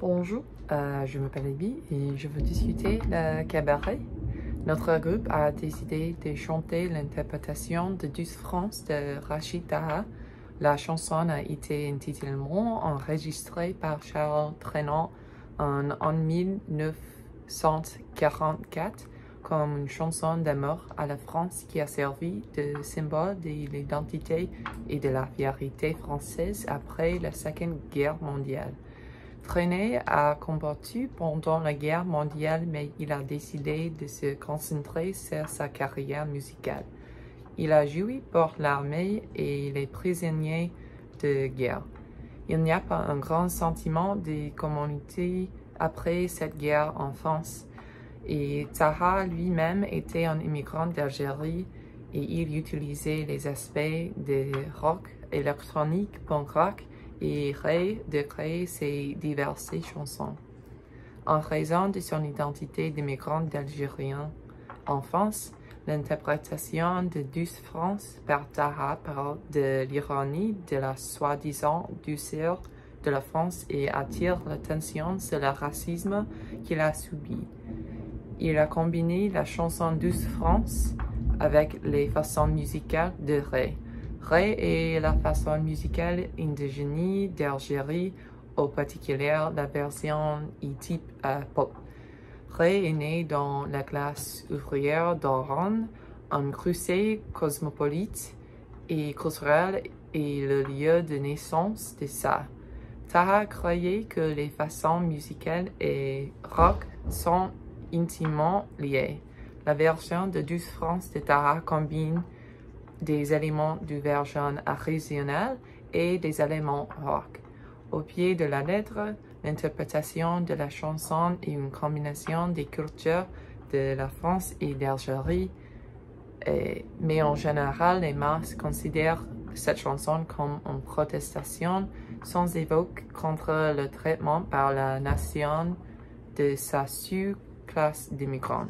Bonjour, je m'appelle Ebi et je veux discuter le cabaret. Notre groupe a décidé de chanter l'interprétation de Douce France de Rachid Taha. La chanson a été intégralement enregistrée par Charles Trenet en 1944 comme une chanson d'amour à la France qui a servi de symbole de l'identité et de la fierté française après la Seconde Guerre mondiale. Trenet a combattu pendant la guerre mondiale, mais il a décidé de se concentrer sur sa carrière musicale. Il a joui pour l'armée et les prisonniers de guerre. Il n'y a pas un grand sentiment de communauté après cette guerre en France. Et Taha lui-même était un immigrant d'Algérie et il utilisait les aspects de rock électronique, punk rock et rêve de créer ses diverses chansons. En raison de son identité d'immigrant d'Algérien en France, l'interprétation de Douce France par Taha parle de l'ironie de la soi-disant douceur de la France et attire l'attention sur le racisme qu'il a subi. Il a combiné la chanson Douce France avec les façons musicales de Ray. Ray est la façon musicale indigène d'Algérie, en particulier la version type pop. Ray est né dans la classe ouvrière d'Oran, un crucé cosmopolite et culturel et le lieu de naissance de ça. Taha croyait que les façons musicales et rock sont intimement liées. La version de Douce France de Taha combine des éléments du version régional et des éléments rock. Au pied de la lettre, l'interprétation de la chanson est une combinaison des cultures de la France et d'Algérie, mais en général, les masses considèrent cette chanson comme une protestation sans évoque contre le traitement par la nation de sa sous-classe d'immigrants.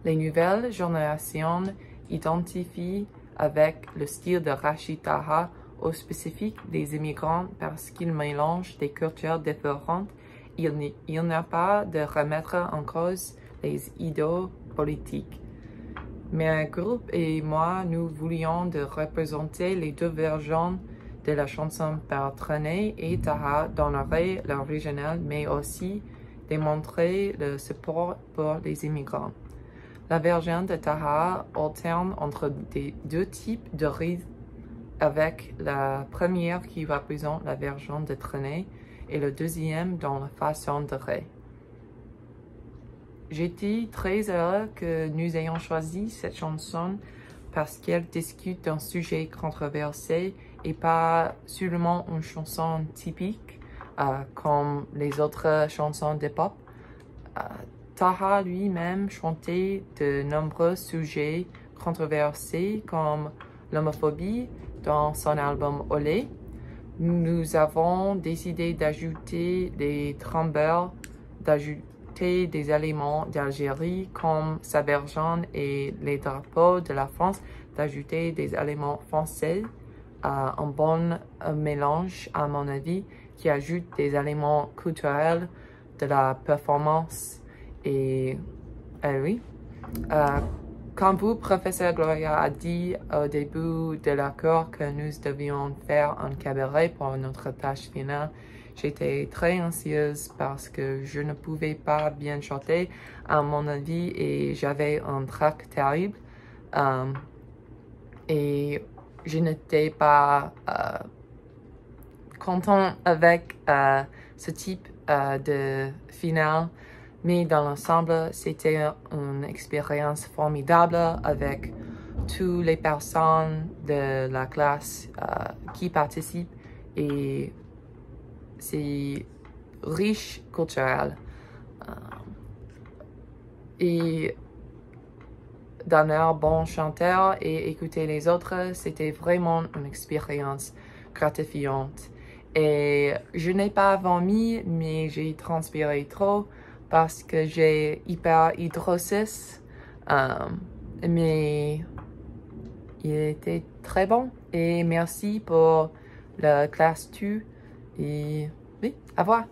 Les nouvelles générations identifient avec le style de Rachid Taha au spécifique des immigrants parce qu'il mélange des cultures différentes. Il n'y a pas de remettre en cause les idéaux politiques. Mais un groupe et moi, nous voulions de représenter les deux versions de la chanson par Trenet et Taha dans l'original, mais aussi démontrer le support pour les immigrants. La version de Taha alterne entre deux types de rythmes, avec la première qui représente la version de Trenet et le deuxième dans la façon de Ray. J'étais très heureux que nous ayons choisi cette chanson parce qu'elle discute d'un sujet controversé et pas seulement une chanson typique comme les autres chansons de pop. Taha lui-même chantait de nombreux sujets controversés comme l'homophobie dans son album Olé. Nous avons décidé d'ajouter des trombeurs, d'ajouter des éléments d'Algérie comme sa version et les drapeaux de la France, d'ajouter des éléments français, un bon mélange à mon avis qui ajoute des éléments culturels de la performance. Et oui, comme vous, professeur Gloria a dit au début de la cour que nous devions faire un cabaret pour notre tâche finale, j'étais très anxieuse parce que je ne pouvais pas bien chanter à mon avis et j'avais un trac terrible. Et je n'étais pas content avec ce type de finale. Mais dans l'ensemble, c'était une expérience formidable avec toutes les personnes de la classe qui participent et c'est riche culturel. Et devenir bon chanteur et écouter les autres, c'était vraiment une expérience gratifiante. Et je n'ai pas vomi, mais j'ai transpiré trop parce que j'ai hyperhidrosis, mais il était très bon. Et merci pour la classe 2 et oui, au revoir.